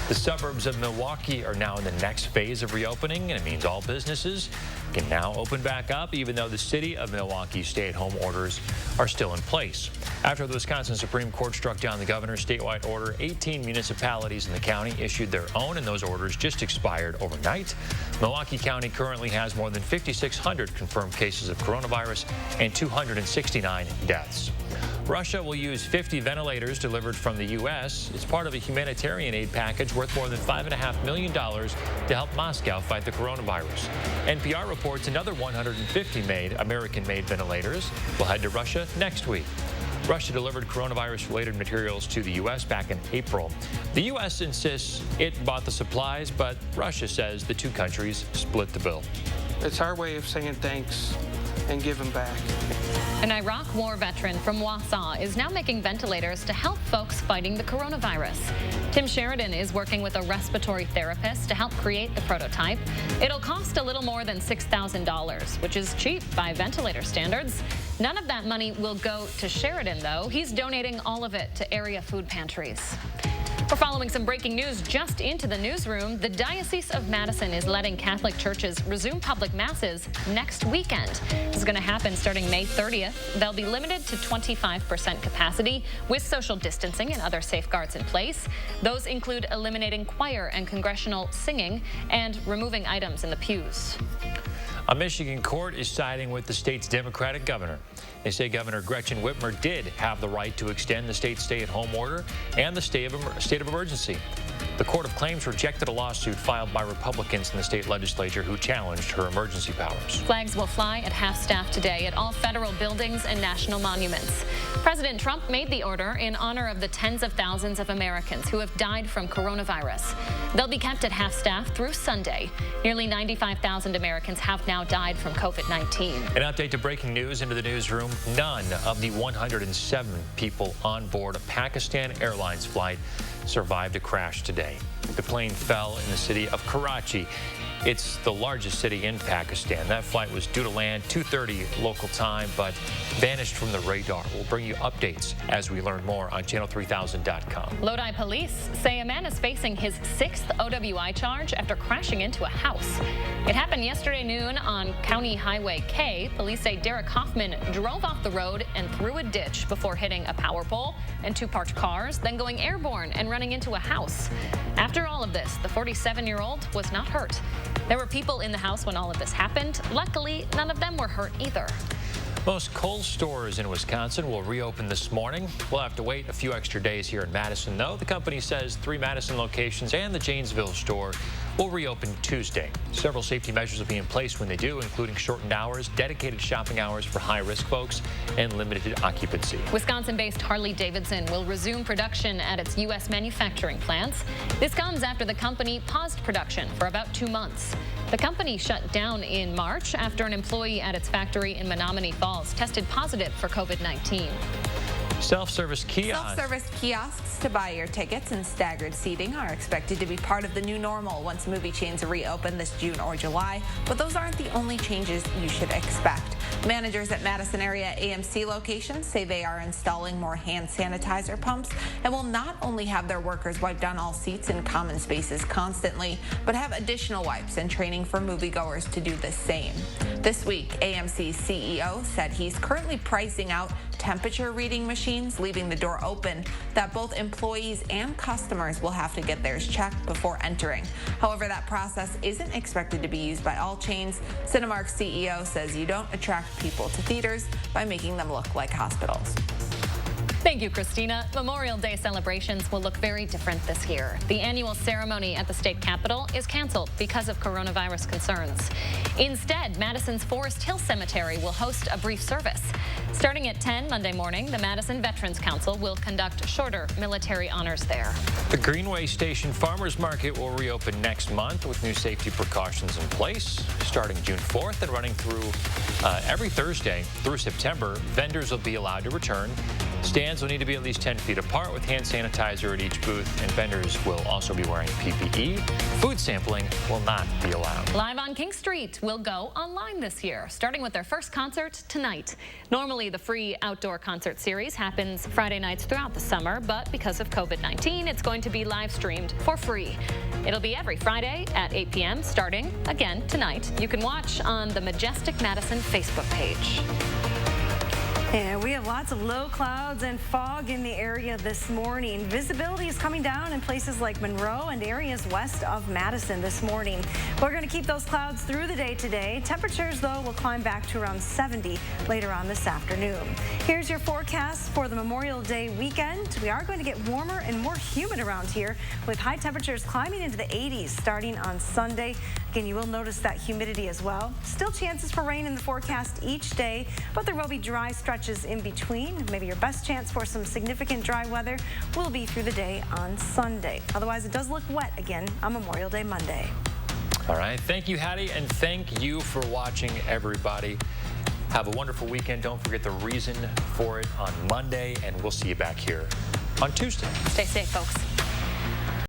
The suburbs of Milwaukee are now in the next phase of reopening, and it means all businesses can now open back up, even though the city of Milwaukee's stay-at-home orders are still in place. After the Wisconsin Supreme Court struck down the governor's statewide order, 18 municipalities in the county issued their own, and those orders just expired overnight. Milwaukee County currently has more than 5,600 confirmed cases of coronavirus and 269 deaths. Russia will use 50 ventilators delivered from the U.S. It's part of a humanitarian aid package worth more than $5.5 million to help Moscow fight the coronavirus. NPR reports another 150 American-made ventilators will head to Russia next week. Russia delivered coronavirus-related materials to the U.S. back in April. The U.S. insists it bought the supplies, but Russia says the two countries split the bill. It's our way of saying thanks and giving back. An Iraq war veteran from Wausau is now making ventilators to help folks fighting the coronavirus. Tim Sheridan is working with a respiratory therapist to help create the prototype. It'll cost a little more than $6,000, which is cheap by ventilator standards. None of that money will go to Sheridan, though. He's donating all of it to area food pantries. We're following some breaking news just into the newsroom. The Diocese of Madison is letting Catholic churches resume public masses next weekend. This is going to happen starting May 30th. They'll be limited to 25% capacity with social distancing and other safeguards in place. Those include eliminating choir and congregational singing and removing items in the pews. A Michigan court is siding with the state's Democratic governor. They say Governor Gretchen Whitmer did have the right to extend the state's stay-at-home order and the state of emergency. The Court of Claims rejected a lawsuit filed by Republicans in the state legislature who challenged her emergency powers. Flags will fly at half-staff today at all federal buildings and national monuments. President Trump made the order in honor of the tens of thousands of Americans who have died from coronavirus. They'll be kept at half-staff through Sunday. Nearly 95,000 Americans have now died from COVID-19. An update to breaking news into the newsroom. None of the 107 people on board a Pakistan Airlines flight survived a crash today. The plane fell in the city of Karachi. It's the largest city in Pakistan. That flight was due to land 2:30 local time, but vanished from the radar. We'll bring you updates as we learn more on channel3000.com. Lodi police say a man is facing his 6th OWI charge after crashing into a house. It happened yesterday noon on County Highway K. Police say Derek Hoffman drove off the road and through a ditch before hitting a power pole and 2 parked cars, then going airborne and running into a house. After all of this, the 47-year-old was not hurt. There were people in the house when all of this happened. Luckily, none of them were hurt either. Most Kohl's stores in Wisconsin will reopen this morning. We'll have to wait a few extra days here in Madison, though. The company says 3 Madison locations and the Janesville store will reopen Tuesday. Several safety measures will be in place when they do, including shortened hours, dedicated shopping hours for high-risk folks, and limited occupancy. Wisconsin-based Harley-Davidson will resume production at its U.S. manufacturing plants. This comes after the company paused production for about 2 months. The company shut down in March after an employee at its factory in Menominee Falls tested positive for COVID-19. Self-service kiosks. Self-service kiosks to buy your tickets and staggered seating are expected to be part of the new normal once movie chains reopen this June or July, but those aren't the only changes you should expect. Managers at Madison area AMC locations say they are installing more hand sanitizer pumps and will not only have their workers wipe down all seats in common spaces constantly, but have additional wipes and training for moviegoers to do the same. This week, AMC's CEO said he's currently pricing out temperature reading machines, leaving the door open that both employees and customers will have to get theirs checked before entering. However, that process isn't expected to be used by all chains. Cinemark's CEO says you don't attract people to theaters by making them look like hospitals. Thank you, Christina. Memorial Day celebrations will look very different this year. The annual ceremony at the state capitol is canceled because of coronavirus concerns. Instead, Madison's Forest Hill Cemetery will host a brief service. Starting at 10 Monday morning, the Madison Veterans Council will conduct shorter military honors there. The Greenway Station Farmers Market will reopen next month with new safety precautions in place. Starting June 4th and running through every Thursday through September, vendors will be allowed to return. Stands will need to be at least 10 feet apart with hand sanitizer at each booth, and vendors will also be wearing PPE. Food sampling will not be allowed. Live on King Street will go online this year, starting with their first concert tonight. Normally, the free outdoor concert series happens Friday nights throughout the summer, but because of COVID-19, it's going to be live streamed for free. It'll be every Friday at 8 p.m. starting again tonight. You can watch on the Majestic Madison Facebook page. And we have lots of low clouds and fog in the area this morning. Visibility is coming down in places like Monroe and areas west of Madison this morning. We're going to keep those clouds through the day today. Temperatures, though, will climb back to around 70 later on this afternoon. Here's your forecast for the Memorial Day weekend. We are going to get warmer and more humid around here with high temperatures climbing into the 80s starting on Sunday. Again, you will notice that humidity as well. Still chances for rain in the forecast each day, but there will be dry stretches in between. Maybe your best chance for some significant dry weather will be through the day on Sunday. Otherwise, it does look wet again on Memorial Day Monday. All right. Thank you, Hattie, and thank you for watching, everybody. Have a wonderful weekend. Don't forget the reason for it on Monday, and we'll see you back here on Tuesday. Stay safe, folks.